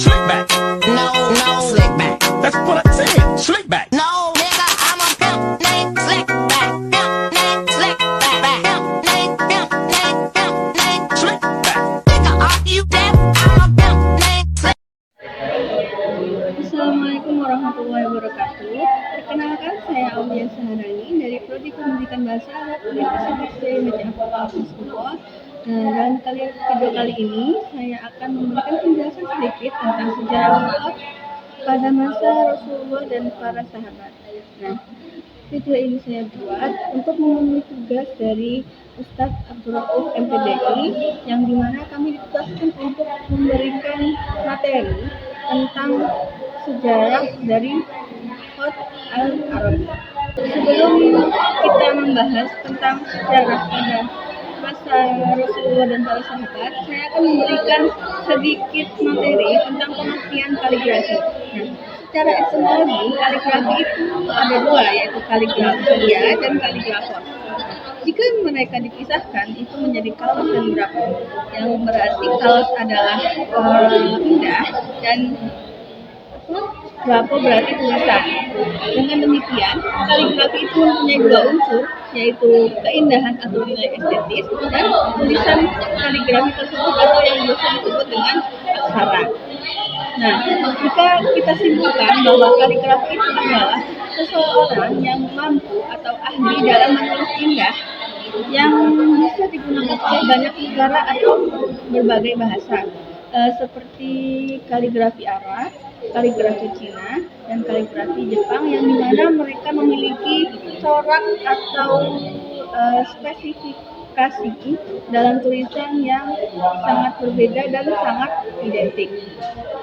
Slick back. No, no, slick back. That's what I said. Slick back. No, nigga, I'm a pimp named Slick back. Pimp named Slick back. Pimp named, pimp named, pimp named Slick back. Nigga, are you deaf? I'm a pimp named Slick. Assalamualaikum warahmatullahi wabarakatuh. Perkenalkan, saya Aulia Saharani dari Prodi Pendidikan Bahasa Arab Universitas Jaya Fakultas. Dalam video kali ini, saya akan memberikan penjelasan sedikit tentang sejarah Uhud pada masa Rasulullah dan para sahabat. Nah, video ini saya buat untuk memenuhi tugas dari Ustadz Abdul Rauf MPDI, yang dimana kami ditugaskan untuk memberikan materi tentang sejarah dari Uhud al-Arab. Sebelum kita membahas tentang sejarah pada masa Rasulullah dan para sahabat, saya akan memberikan sedikit materi tentang pengertian kaligrafi. Nah, secara etimologi, kaligrafi itu ada dua, yaitu kaligrafia dan kaligrafos. Jika mereka dipisahkan, itu menjadi kalos dan grafos, yang berarti kalos adalah indah dan grafo berarti tulisan. Dengan demikian, kaligrafi itu mempunyai dua unsur, yaitu keindahan atau nilai estetis dan tulisan kaligrafi tersebut atau yang biasa disebut dengan aksara. Nah, jika kita simpulkan bahwa kaligrafi itu adalah seseorang yang mampu atau ahli dalam menulis indah yang bisa digunakan oleh banyak negara atau berbagai bahasa, seperti kaligrafi Arab, kaligrafi Cina, dan kaligrafi Jepang, yang dimana mereka memiliki corak atau spesifikasi dalam tulisan yang sangat berbeda dan sangat identik.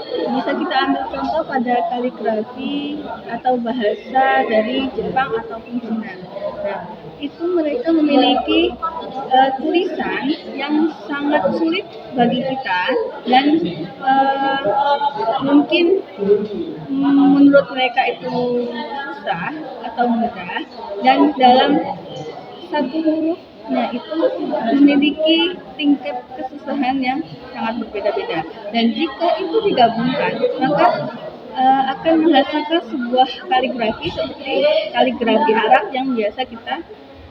Bisa kita ambil contoh pada kaligrafi atau bahasa dari Jepang ataupun Cina. Nah, itu mereka memiliki tulisan yang sangat sulit bagi kita dan mungkin menurut mereka itu susah atau mudah, dan dalam satu hurufnya itu memiliki tingkat kesusahan yang sangat berbeda-beda, dan jika itu digabungkan maka akan menghasilkan sebuah kaligrafi seperti kaligrafi Arab yang biasa kita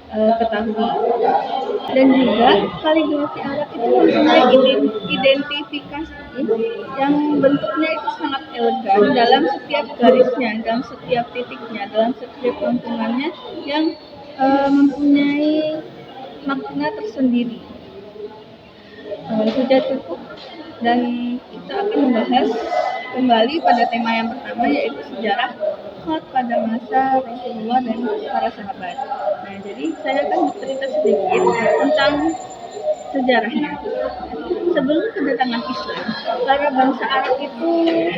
ketahui. Dan juga kaligrafi Arab itu mempunyai identifikasi yang bentuknya itu sangat elegan dalam setiap garisnya, dalam setiap titiknya, dalam setiap lengkungannya, yang mempunyai makna tersendiri. Sudah cukup, dan kita akan membahas kembali pada tema yang pertama, yaitu sejarah Uhud pada masa Rasulullah dan para sahabat. Nah, jadi saya akan bercerita sedikit tentang sejarahnya. Sebelum kedatangan Islam, para bangsa Arab itu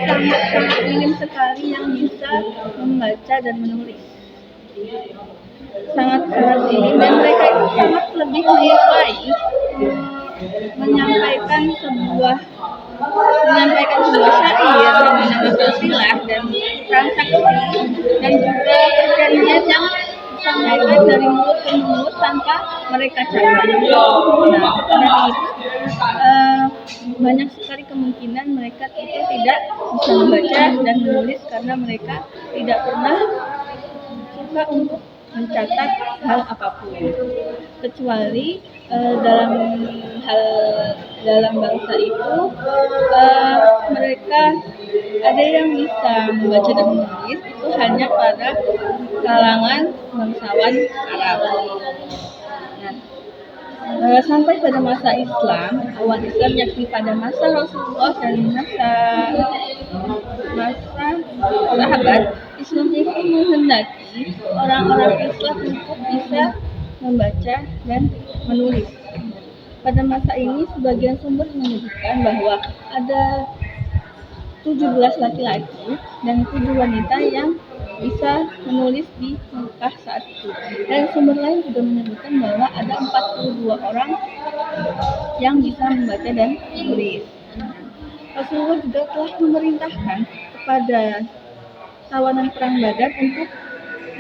sangat minim sekali yang bisa membaca dan menulis. Sangat minim, dan mereka itu sangat lebih menyukai menyampaikan sebuah syair yang silsilah dan transaksi, dan juga perjanjian yang disampaikan dari mulut ke mulut tanpa mereka catat. Nah, karena itu banyak sekali kemungkinan mereka itu tidak bisa membaca dan menulis karena mereka tidak pernah suka untuk mencatat hal apapun, kecuali dalam bangsa itu mereka ada yang bisa membaca dan menulis, itu hanya pada kalangan bangsawan Arab. Nah, sampai pada masa Islam, awal Islam, yakni pada masa Rasulullah dan masa sahabat, Islam itu menghendaki orang-orang Islam untuk bisa membaca dan menulis. Pada masa ini, sebagian sumber menyebutkan bahwa ada 17 laki-laki dan 7 wanita yang bisa menulis di Mekah saat itu. Dan sumber lain juga menyebutkan bahwa ada 42 orang yang bisa membaca dan menulis. Rasulullah juga telah memerintahkan kepada tawanan perang Badar untuk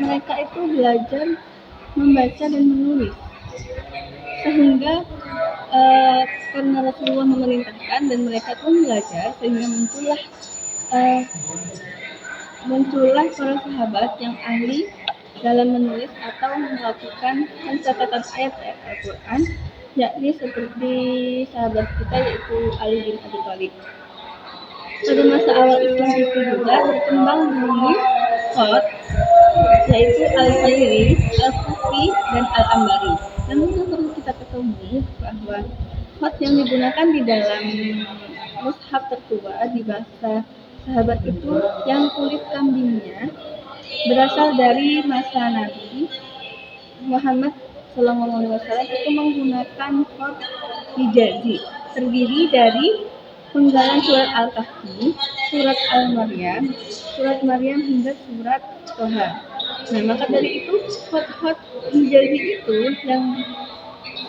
mereka itu belajar membaca dan menulis, sehingga karena Rasulullah memerintahkan dan mereka pun belajar sehingga eh, muncullah para sahabat yang ahli dalam menulis atau melakukan pencatatan ayat-ayat Al-Quran, yakni seperti sahabat kita yaitu Ali bin Abi Thalib. Pada masa awal Islam itu juga berkembang jenis khot, yaitu Al-Fayri, Al-Kufi, dan Al-Ambari. Namun yang perlu kita ketahui bahwa khot yang digunakan di dalam mushaf tertua di bahasa sahabat itu yang kulit kambingnya berasal dari masa Nabi Muhammad SAW itu menggunakan khot hijazi terdiri dari penggalan surat Al-Kahfi, surat Al-Maryam, surat Maryam hingga surat Toha. Nah, maka dari itu khot-khot hijazi itu yang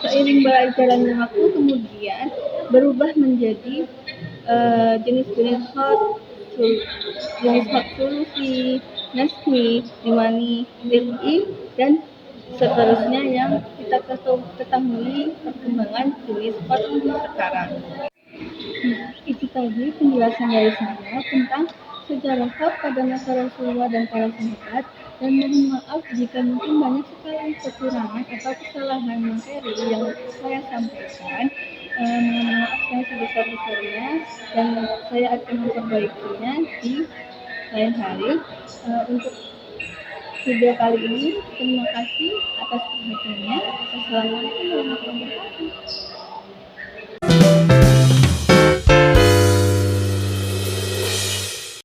seiring berjalannya waktu kemudian berubah menjadi jenis-jenis khot, jenis khot sulusi, nasmi, diwani, dir'i, dan seterusnya yang kita ketahui perkembangan jenis khot sekarang. Itu tadi penjelasan dari saya tentang sejarah khot pada masa Rasulullah dan para sahabat, dan mohon maaf jika mungkin banyak sekali kekurangan atau kesalahan materi yang saya sampaikan. Mohon maaf yang sebesar-besarnya dan saya akan memperbaikinya di lain hari. Untuk video kali ini terima kasih atas perhatiannya. Assalamualaikum warahmatullahi wabarakatuh.